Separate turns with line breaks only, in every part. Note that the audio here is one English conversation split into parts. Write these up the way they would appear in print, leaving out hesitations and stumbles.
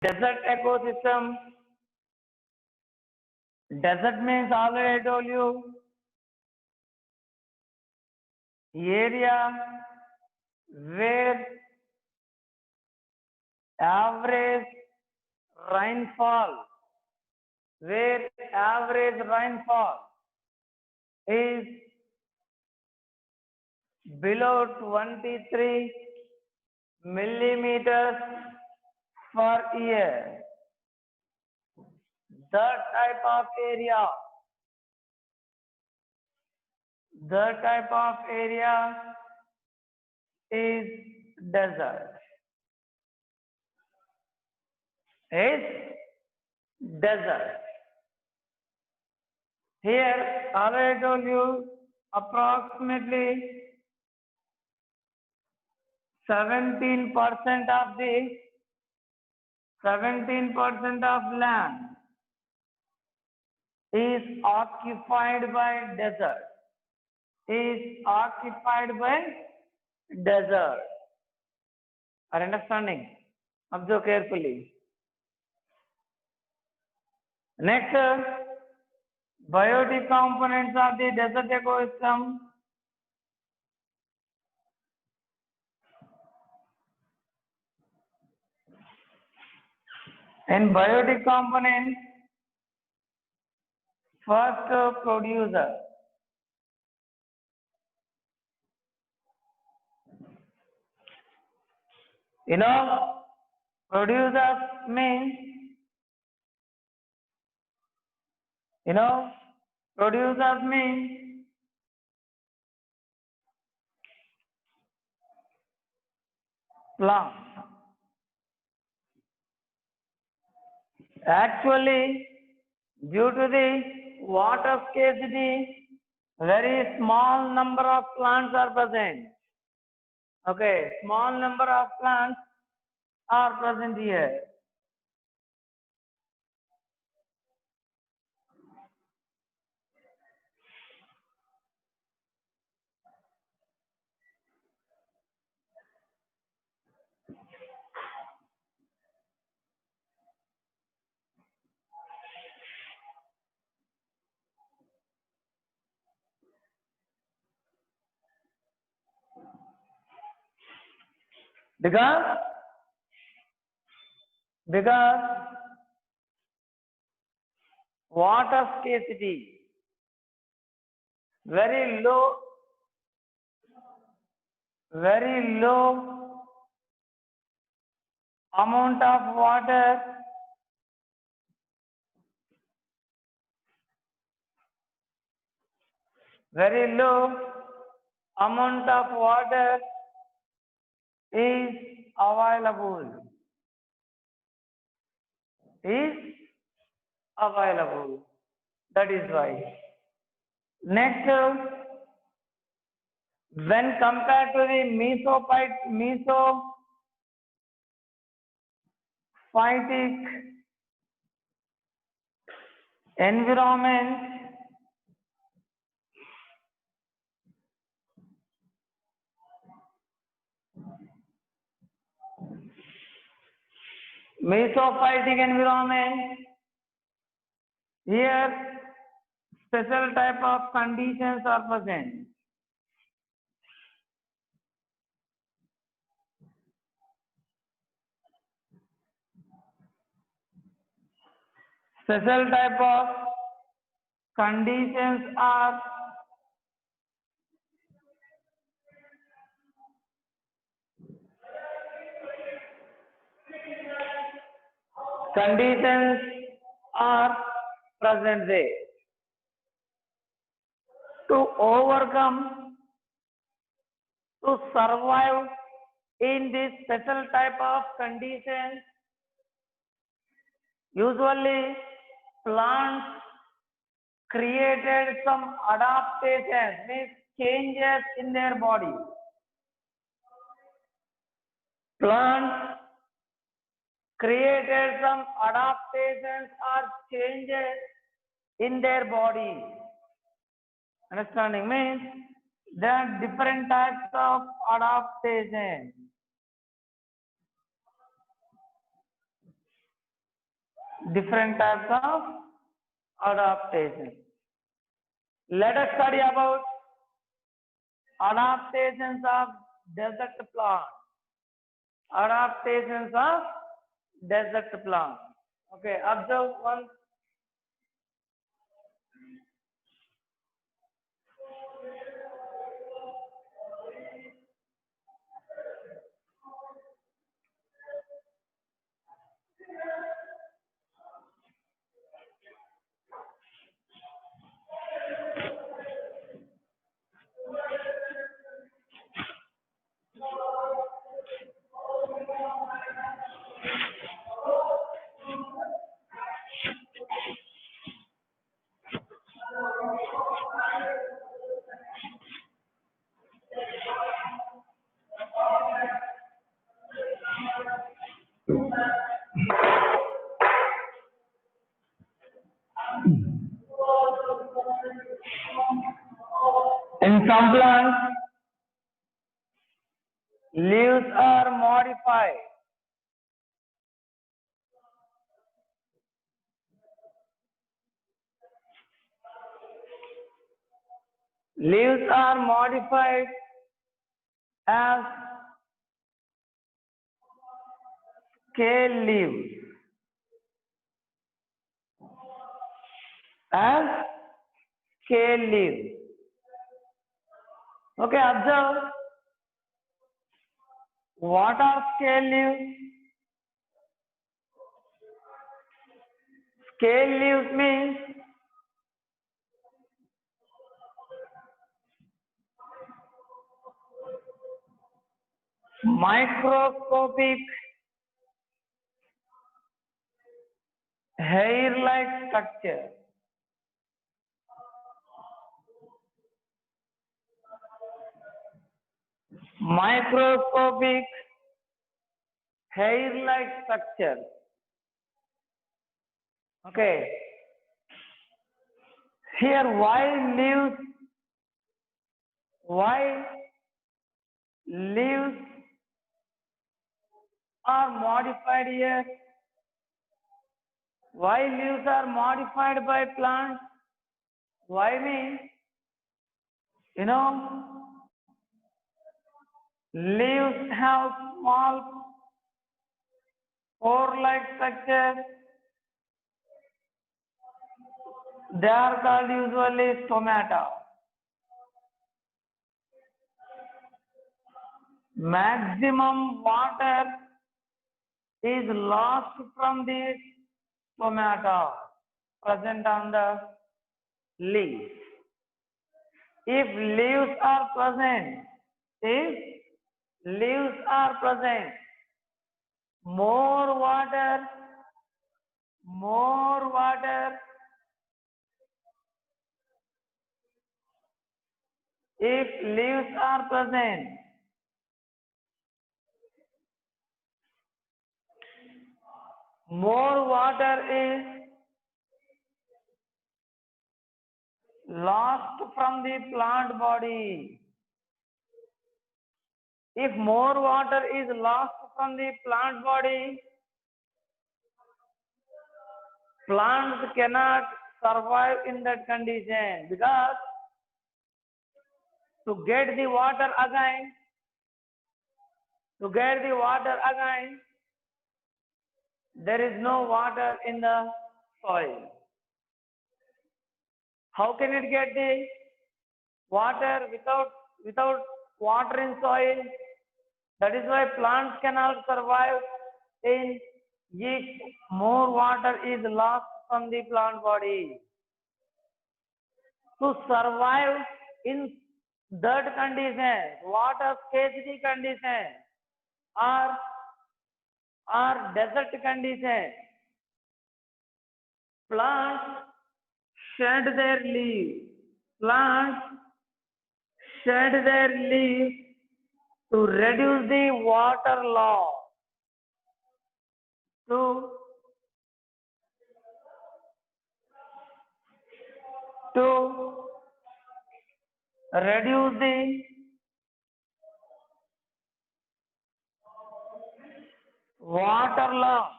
Desert ecosystem. Desert means already I told you. Area where average rainfall is below 23 millimeters per year. The type of area is desert. Here, already I told you, approximately 17% of land is occupied by desert. Are understanding? Observe carefully. Next, biotic components of the desert ecosystem. In biotic components, first producer. Producers means, plants. Actually, due to the water scarcity, very small number of plants are present. Okay, small number of plants are present here. Because water scarcity, very low amount of water, is available. That is why. Next, when compared to the mesophytic environment, here special type of conditions are present. Special type of conditions are present there. To survive in this special type of conditions, usually plants created some adaptations, means changes in their body. Plants created some adaptations or changes in their body. Understanding means there are different types of adaptation. different types of adaptation. Let us study about adaptations of desert plants. Adaptations of desert plants. Okay, observe one. In some plants, leaves are modified. Leaves are modified as scale leaves. As scale leaves. Okay, observe. What are scale leaves? Scale leaves means microscopic hair-like structure. Microscopic hair-like structure. Okay. Here, why leaves are modified here? Why leaves are modified by plants? Why means, you know, leaves have small pore-like structure. They are called usually stomata. Maximum water is lost from the stomata present on the leaf. If leaves are present, more water if leaves are present, more water is lost from the plant body. If more water is lost from the plant body, plants cannot survive in that condition, because to get the water again, there is no water in the soil. How can it get the water without water in soil? That is why plants cannot survive if more water is lost from the plant body. To survive in that condition, water scarcity condition, or desert condition, plants shed their leaves. To reduce the water loss. To reduce the water loss.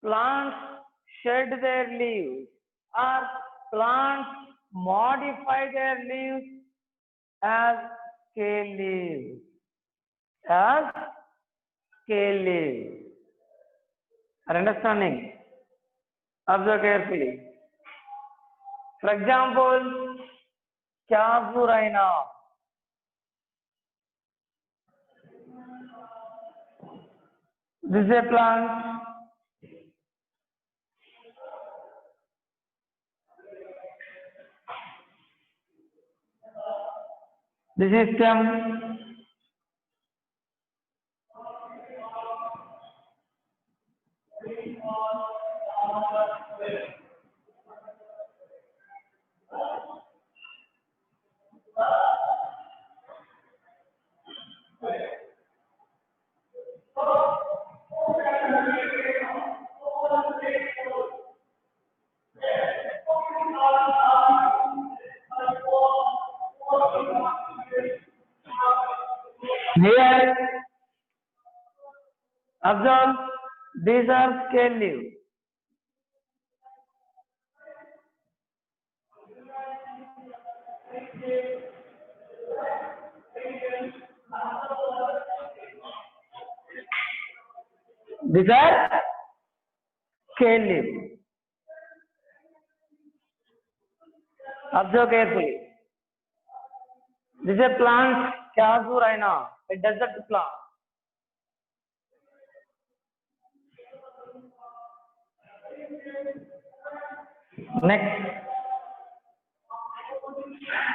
plants shed their leaves or plants modify their leaves as scale leaves. As scale leaves. Are understanding? Observe carefully. For example, Casuarina. This is a plant. This is stem. Here, observe, these are scale leaves. These are scale leaves. Observe carefully. This is a plant, Casuarina, a desert plant.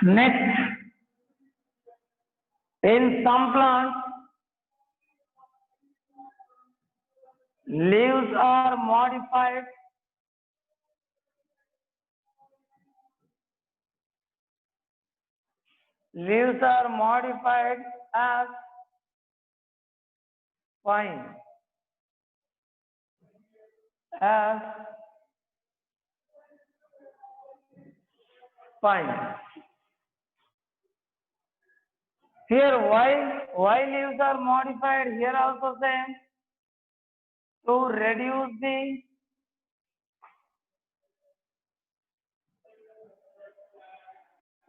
Next, in some plants, leaves are modified as spine. Here, why leaves are modified? Here also same, to reduce the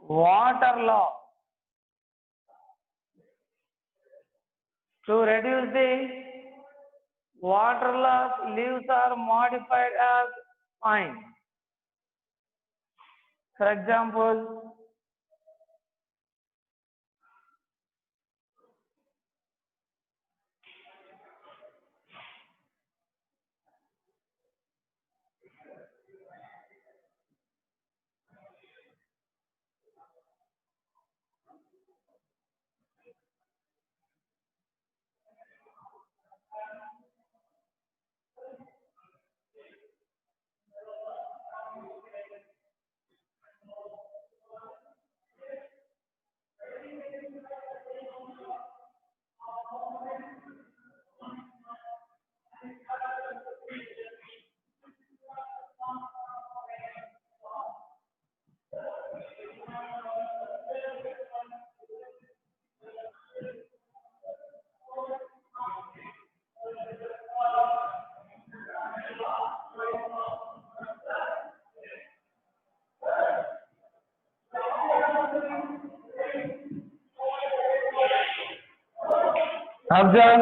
water loss. To reduce the water loss, leaves are modified as spine. For example, observe,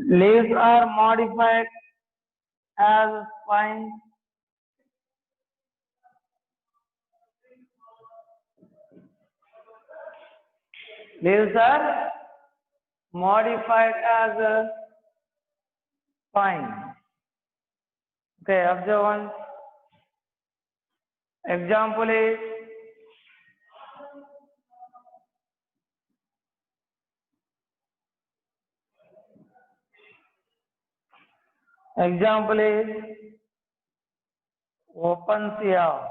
leaves are modified as spine. Leaves are modified as a spine. Okay, observe one. Example is Opuntia.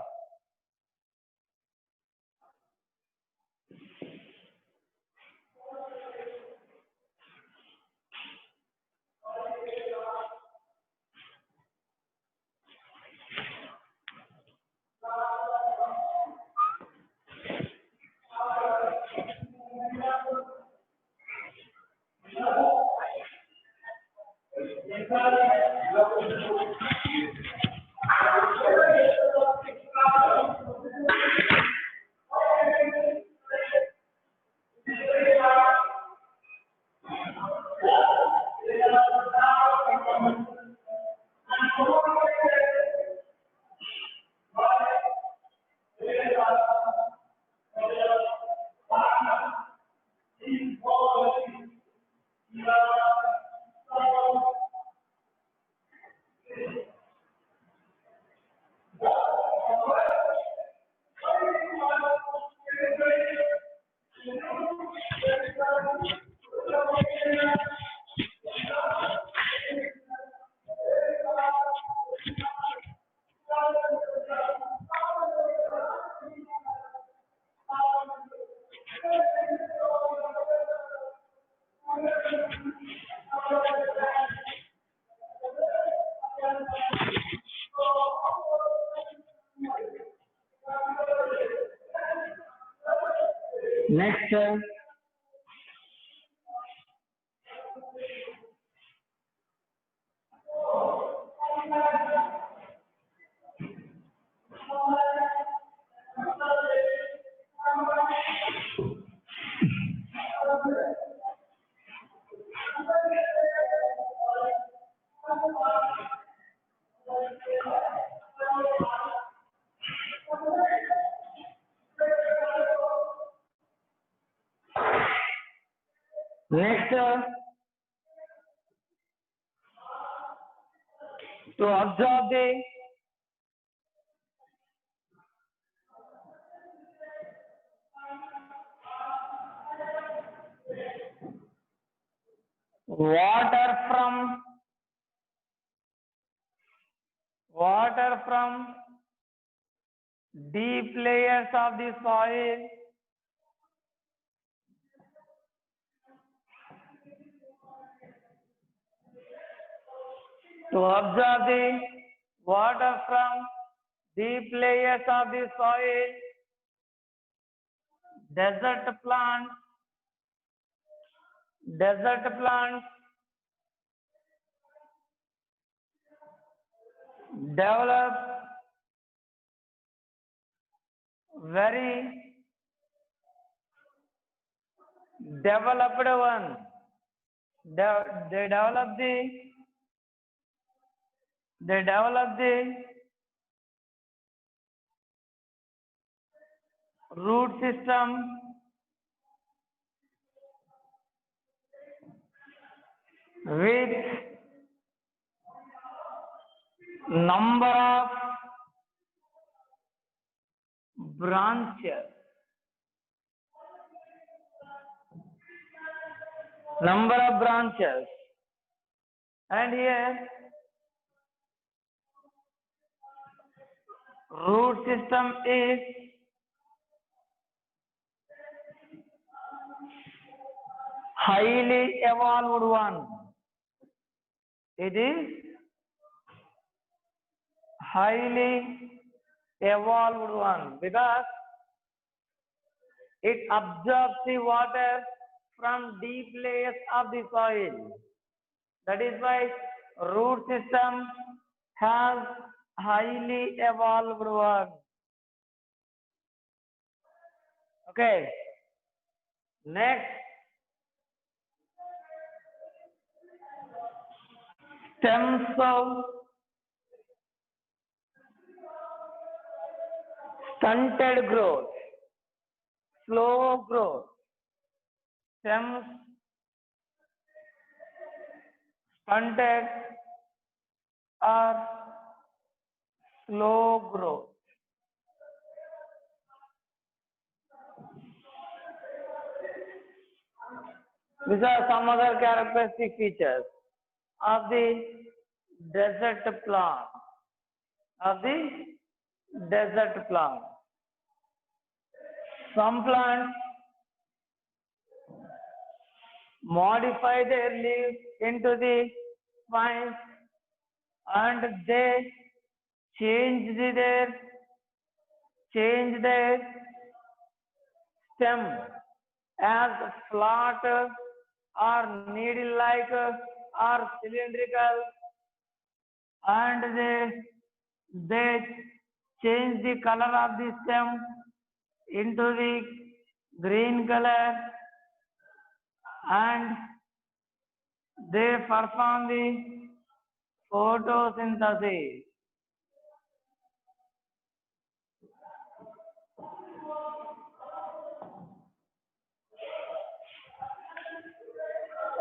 Next, to observe the water from deep layers of the soil to observe the water from deep layers of the soil, desert plants develop very developed one. They develop the root system with number of branches. And here root system is highly evolved one. It is highly evolved one because it absorbs the water from deep layers of the soil. That is why root system has highly evolved one. Okay. Next, stems of stunted growth, slow growth. Stems stunted or slow growth. These are some other characteristic features of the desert plant. Some plants modify their leaves into the spines and they change their stem as flat or needle-like or cylindrical, and they change the color of the stem into the green color, and they perform the photosynthesis.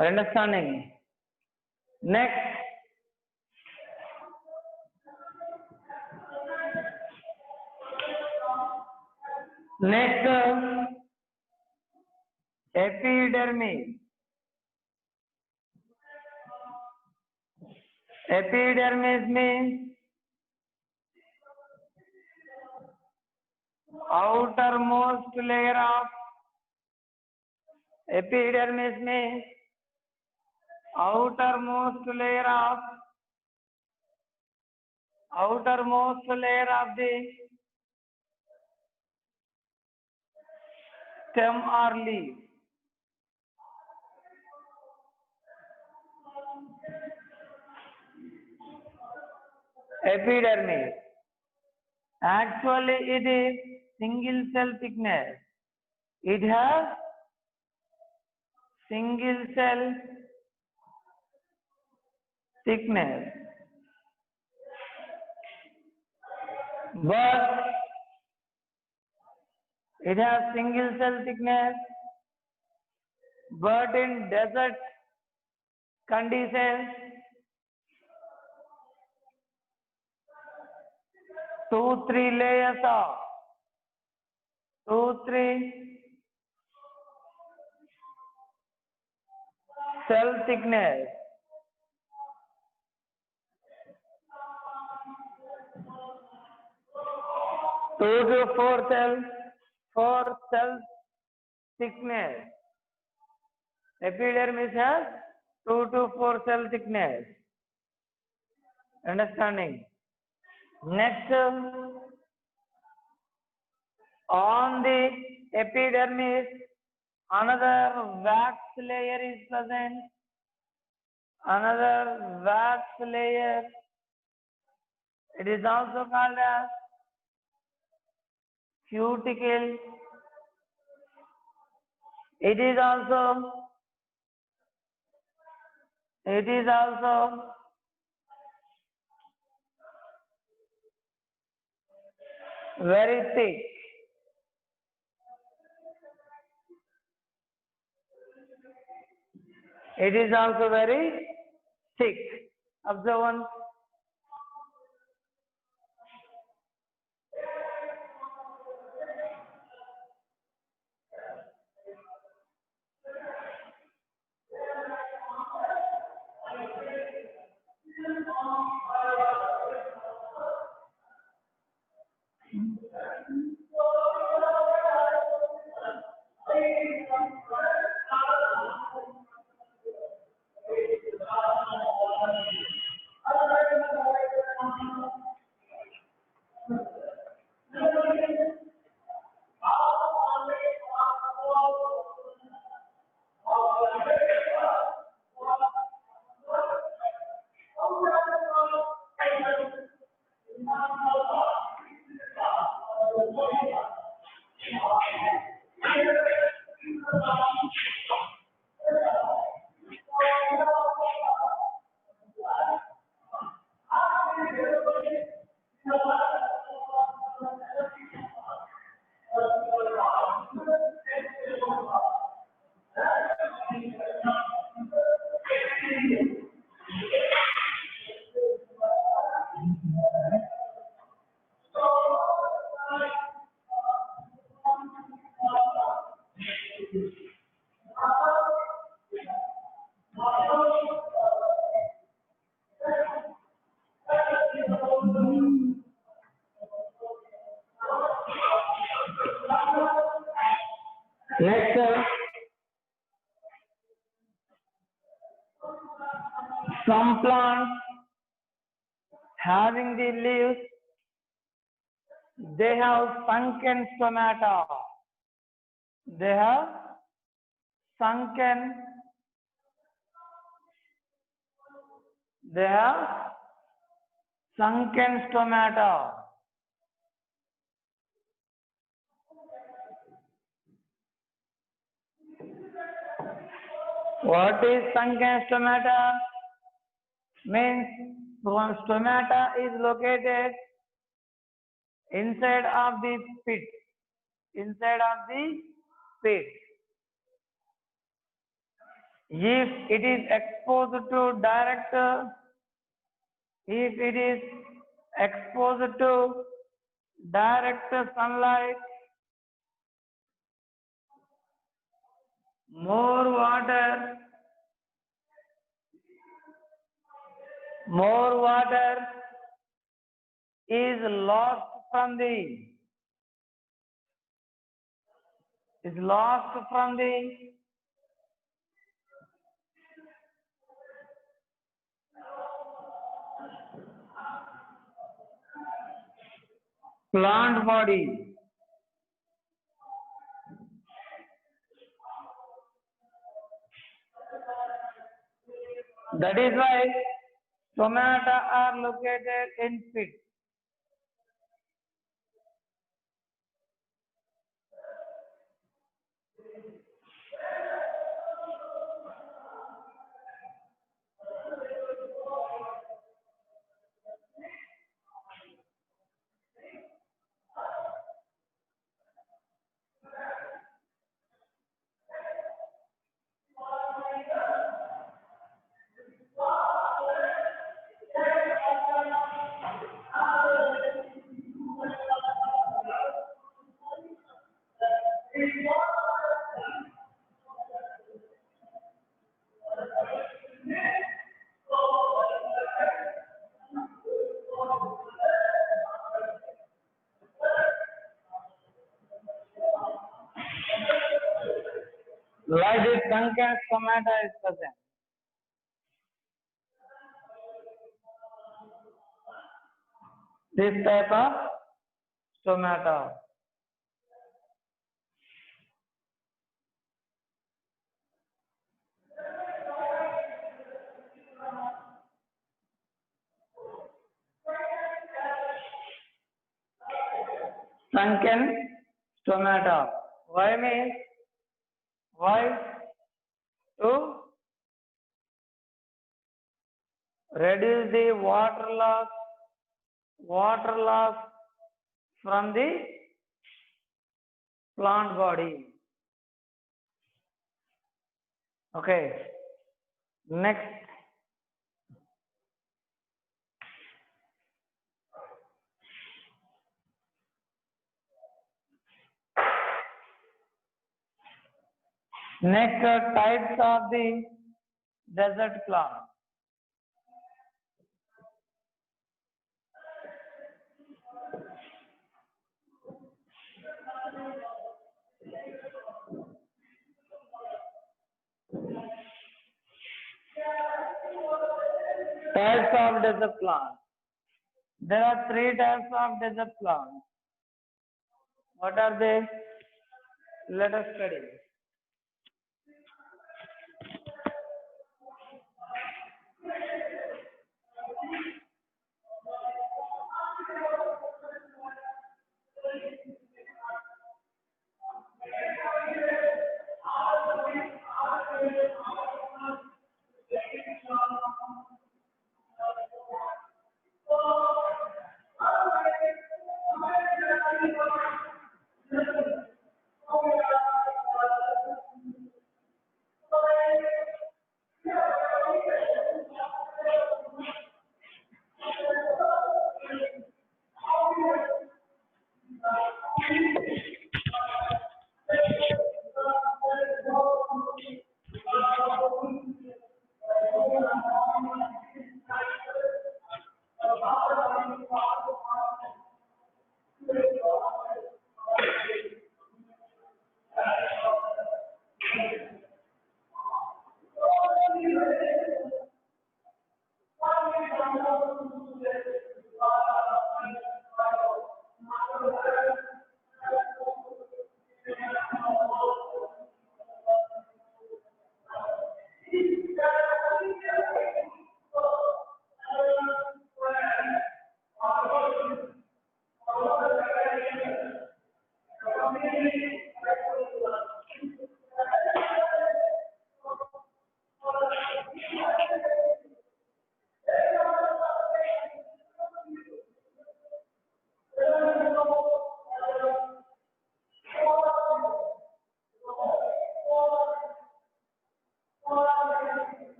Understanding. Next, epidermis. Epidermis means outermost layer of epidermis means outermost layer of the stem or leaf. Epidermis. Actually, it is single cell thickness. It has single cell thickness. But it has single cell thickness. But in desert conditions, 2-3 layers of 2-3 cell thickness. Two to four cell thickness. Epidermis has 2 to 4 cell thickness. Understanding? Next, on the epidermis, another wax layer is present. Another wax layer. It is also called as cuticle. It is also very thick. It is also very thick. Observe one. Next, some plants having the leaves, they have sunken stomata. They have sunken stomata. What is sunken stomata? Means stomata is located inside of the pit. Inside of the pit. If it is exposed to direct, if it is exposed to direct sunlight, more water is lost from the plant body. That is why stomata are located in pit. Like this sunken stomata is present. This type of stomata. Sunken stomata. Why means? Why? To reduce the water loss from the plant body. Okay. Next. Next are types of the desert plant. Types of desert plant. There are 3 types of desert plants. What are they? Let us study.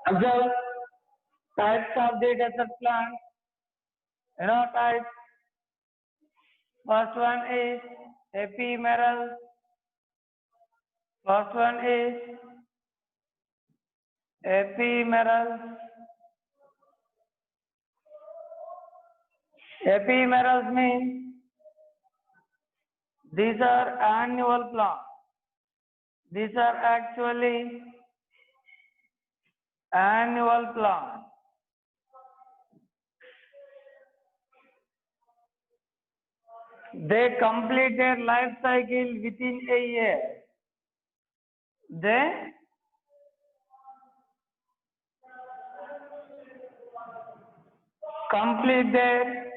Observe types of the desert plants. You know types. First one is ephemeral. First one is ephemeral. Ephemerals mean these are annual plants. These are actually annual plants. They complete their life cycle within a year. They complete their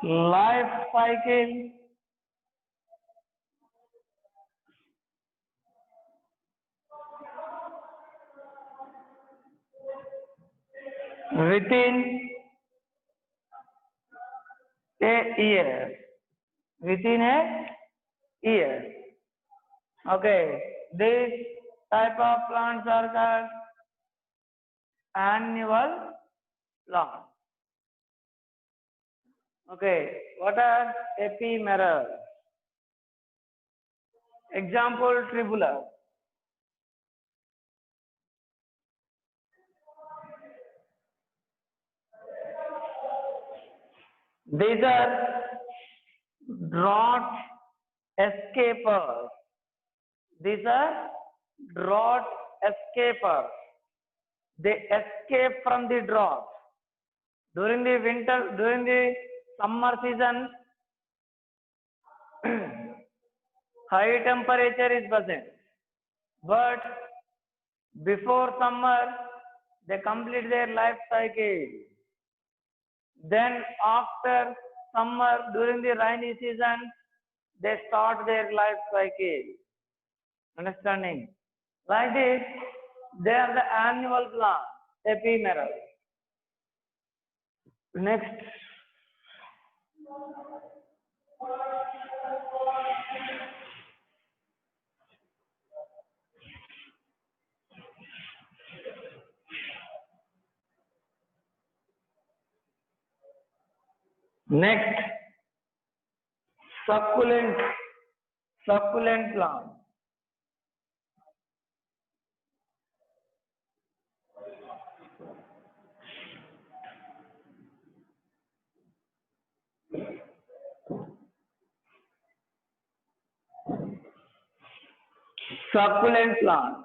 life cycle within a year. Within a year. Okay. This type of plants are called annual plants. Okay. What are ephemeral? Example, tribulus. These are drought escapers. These are drought escapers. They escape from the drought. During the winter, during the summer season, high temperature is present. But before summer, they complete their life cycle. Then after summer, during the rainy season, they start their life cycle. Understanding? Like this, they are the annual plant, ephemeral. Next. Next, succulent plant. Succulent plant.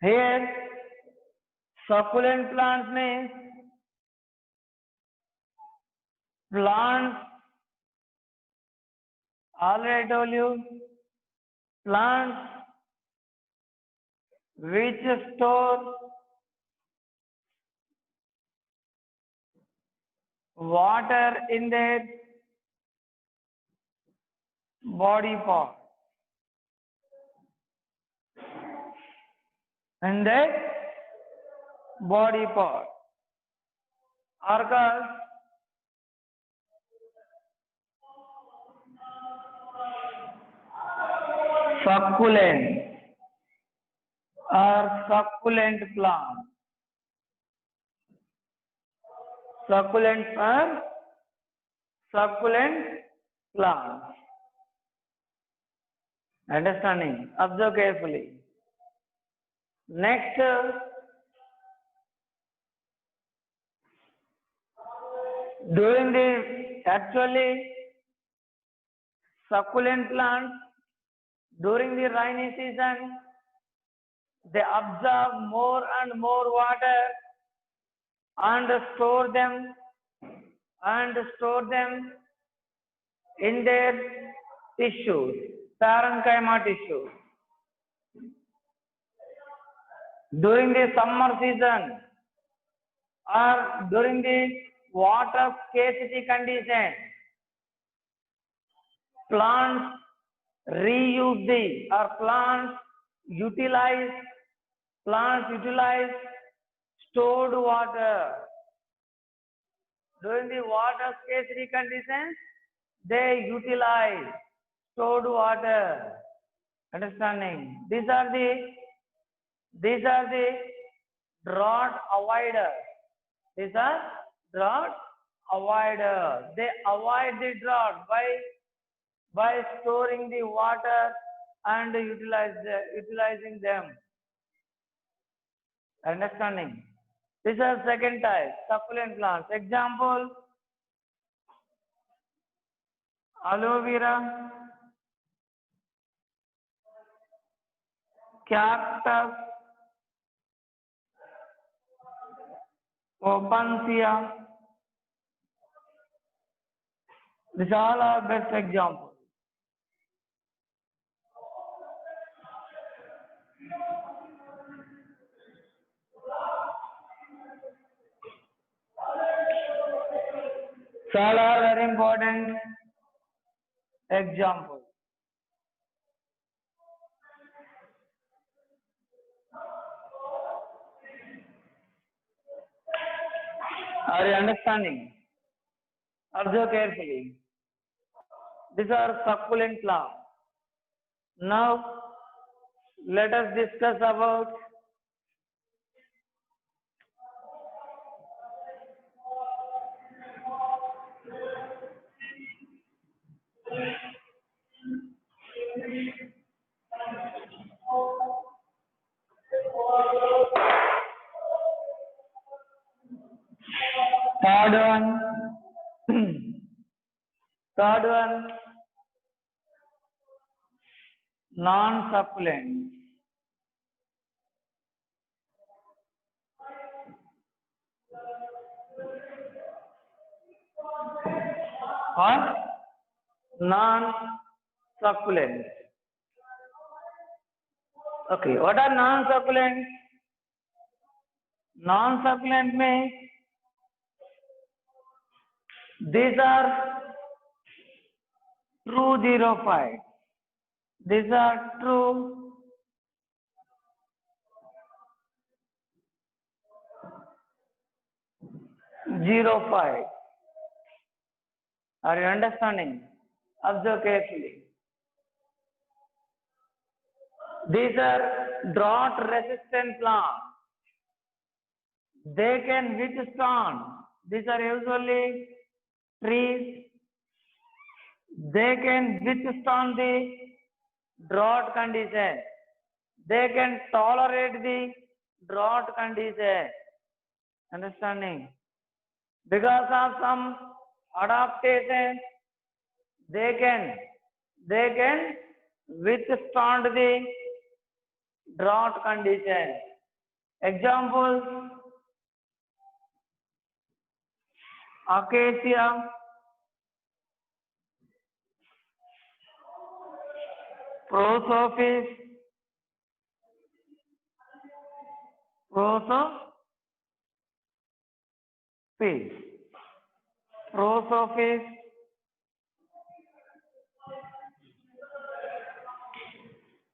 Here, succulent plants means plants, already told you, plants which store water in their body part. In their body part are called succulent or succulent plant. Succulent or succulent plant. Understanding? Observe carefully. Next, during the actually succulent plants during the rainy season, they absorb more and more water and store them in their tissues, parenchyma tissues. During the summer season or during the water scarcity condition, plants reuse plants utilize stored water. During the water scarcity conditions, they utilize stored water Understanding? These are the drought avoiders. These are drought avoiders. They avoid the drought by storing the water and utilizing them. Understanding? These are second type, succulent plants. Example, aloe vera, cactus, opuntia. These all are best examples. So all are very important examples. Are you understanding? Observe carefully. These are succulent plants. Now, let us discuss about third one. Third one, non-succulent. Or non-succulent. Okay, what are non-succulent? Non-succulent means these are true xerophyte. These are true xerophyte. Are you understanding? Observe carefully. These are drought resistant plants. They can withstand. These are usually trees. They can withstand the drought condition. They can tolerate the drought condition. Understanding? Because of some adaptation, they can withstand the drought condition. Examples: acacia, prosopis,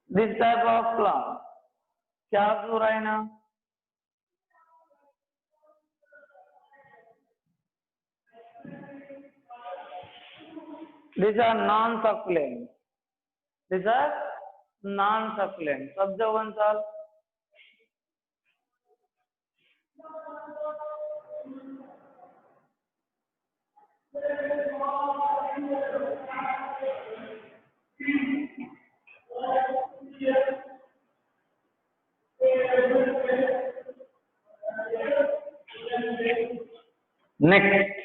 this type of plant. क्या हो रहा है ना? These are non-succulent. These are non-succulent. Observe one all. Next.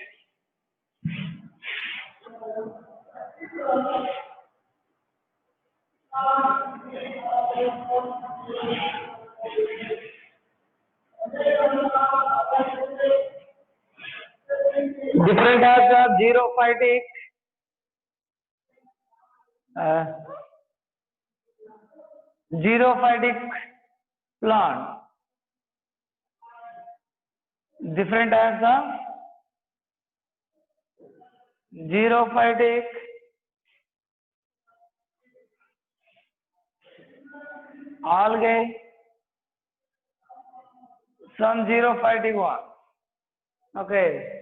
Different types of xerophytic plant. Different types of xerophytic algae, some xerophytic one. Okay.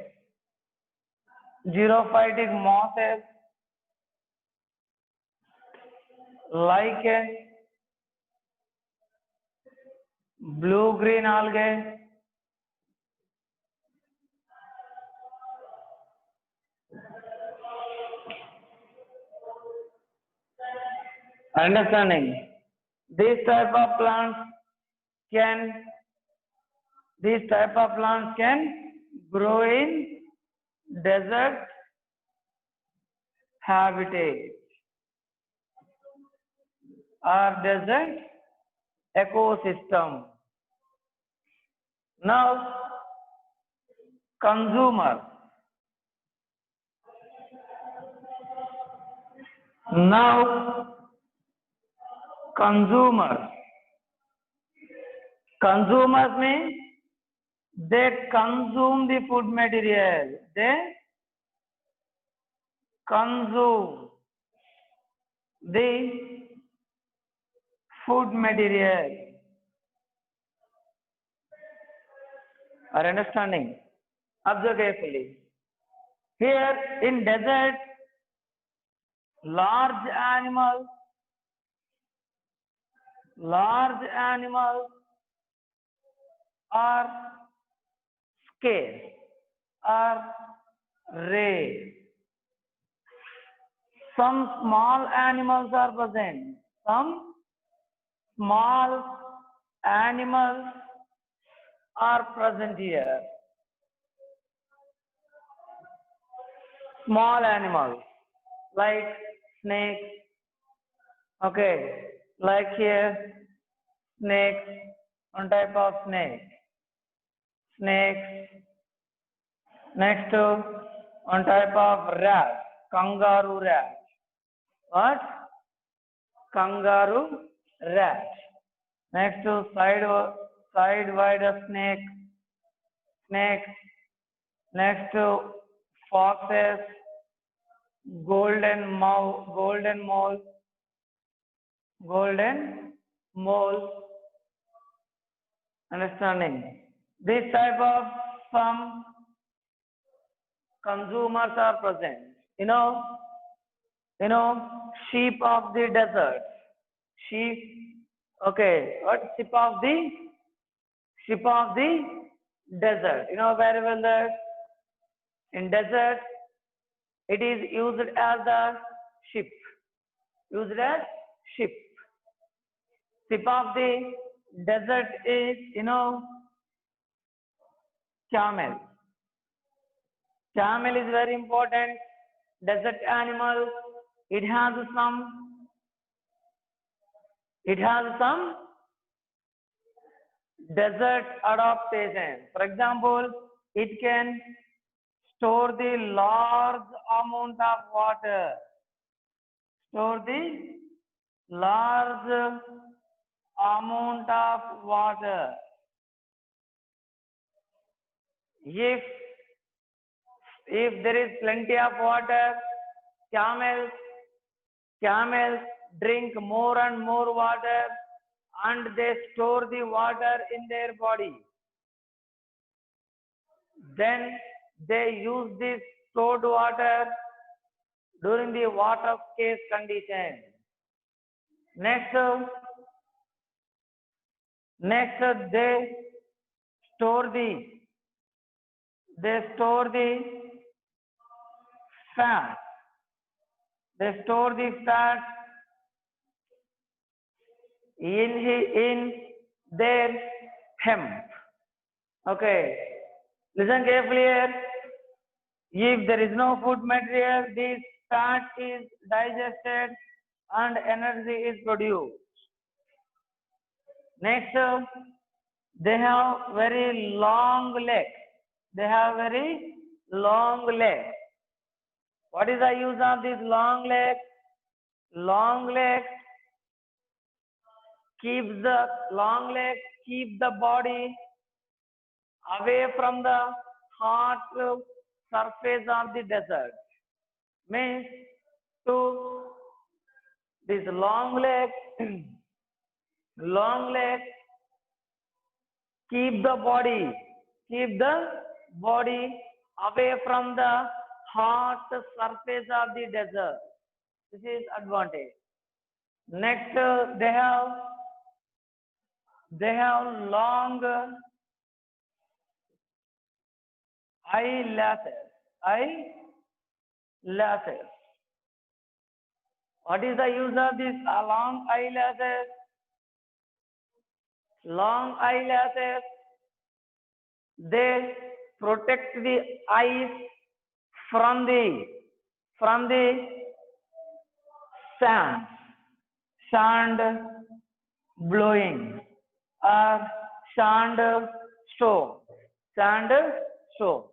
Xerophytic mosses, like blue-green algae, understanding. These type of plants can grow in desert habitat or desert ecosystem. Now, consumer. Now, consumer. Consumers means they consume the food material. They consume the food material. Are understanding? Observe carefully. Here in desert, large animals are scarce, are rare. Some small animals are present. Some small animals are present here. Small animals like snakes. Okay, like here, snakes, one type of snake. Snakes. Next to one type of rat, kangaroo rat. What? Kangaroo rat. Next to side-wide snake. Next to foxes, golden mole. Understanding? This type of some consumers are present. You know, sheep of the desert. Sheep. Okay, what sheep of the desert? You know very well that in desert it is used as the sheep. Used as sheep. Sheep of the desert is camel. Camel is very important desert animal. It has some desert adaptation. For example, it can store the large amount of water. Store the large amount of water. If there is plenty of water, camels drink more and more water and they store the water in their body. Then they use this stored water during the water scarce condition. Next, they store the fat. They store the fat in their hemp. Okay, listen carefully here. If there is no food material, this fat is digested and energy is produced. Next, they have very long legs. What is the use of these long legs? Long legs keep the body away from the hot surface of the desert. Means these long legs keep the body away from the hot surface of the desert. This is advantage. Next, they have long eyelashes. Eyelashes. What is the use of this long eyelashes? Long eyelashes, they protect the eyes from the sand, sand blowing or sand storm, sand storm.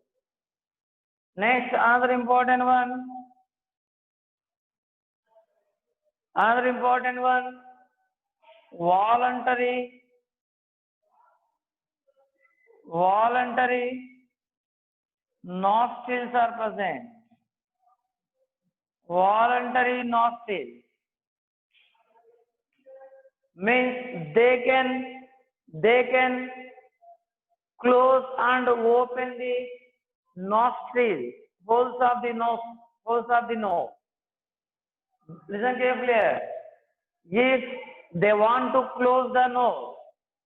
Next, another important one, voluntary nostrils are present. Voluntary nostrils means they can close and open the nostrils, holes of the nose. Listen carefully. If they want to close the nose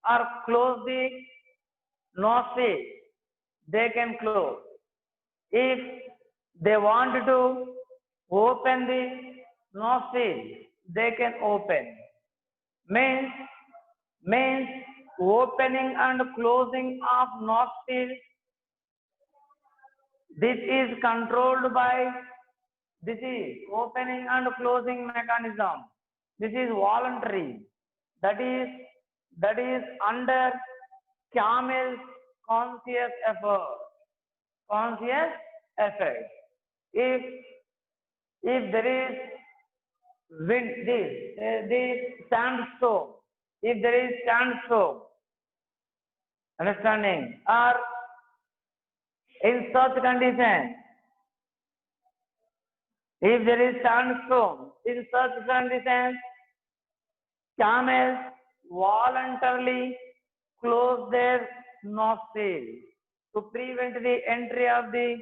or close the nostril, they can close. If they want to open the nostril, they can open. Means opening and closing of nostrils. This is controlled by, this is opening and closing mechanism. This is voluntary. That is under camel's conscious effort. If there is wind, this sandstorm, if there is sandstorm, understanding, or in such condition, if there is sandstorm, in such conditions, camels voluntarily close their nostrils to prevent the entry of the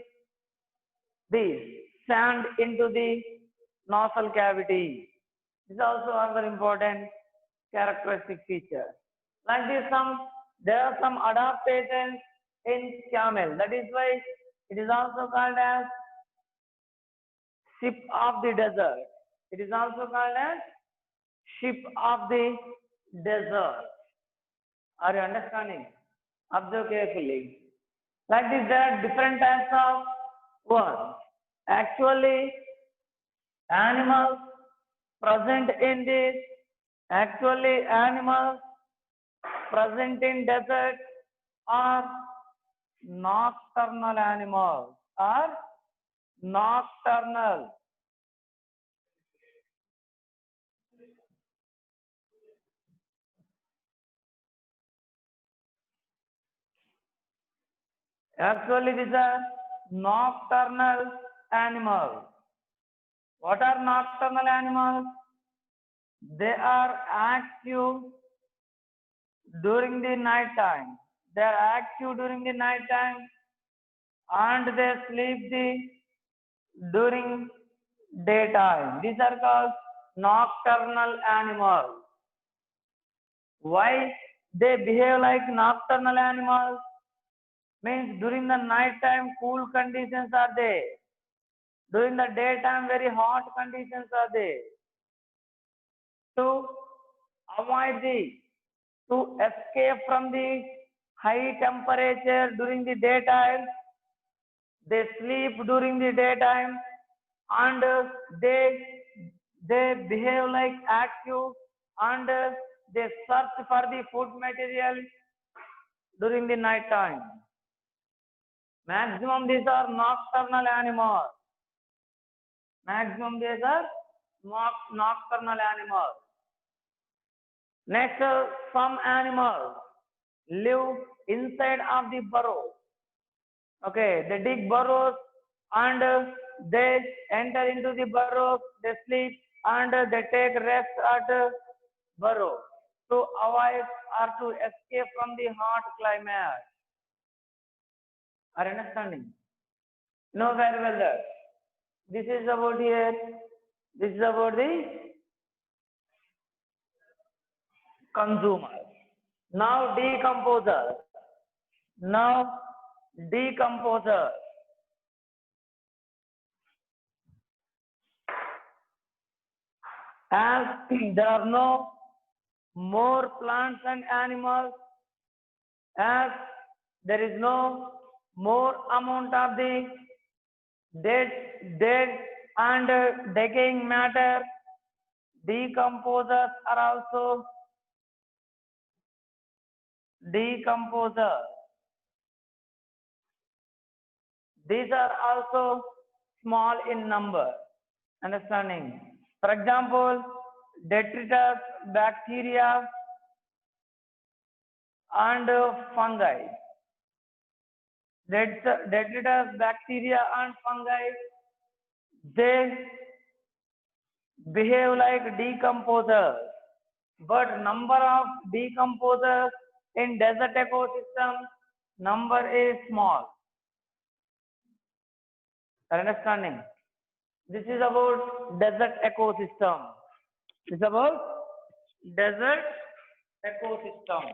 sand into the nostril cavity. This is also another important characteristic feature. Like this, there are some adaptations in camel. That is why it is also called as ship of the desert. It is also called as ship of the desert. Are you understanding? Observe carefully. Like this, there are different types of worms. Actually, animals present in desert are nocturnal animals. Actually, these are nocturnal animals. What are nocturnal animals? They are active during the night time. And they sleep during daytime. These are called nocturnal animals. Why they behave like nocturnal animals? Means during the night time cool conditions are there. During the daytime very hot conditions are there. To escape from the high temperature during the daytime, they sleep during the daytime and they behave like active and they search for the food material during the night time. Maximum these are nocturnal animals. Next, some animals live inside of the burrow. Okay, they dig burrows and they enter into the burrows, they sleep and they take rest at burrow to avoid or to escape from the hot climate. Are you understanding? Know very well that this is about here. This is about the consumers. Now decomposers. Now decomposers. As there are no more plants and animals, as there is no more amount of the dead and decaying matter, decomposers are also decomposers. These are also small in number. Understanding? For example, detritus, bacteria, and fungi. Detritus, bacteria, and fungi, they behave like decomposers, but number of decomposers in desert ecosystem number is small. Understanding? This is about desert ecosystem. This is about desert ecosystem.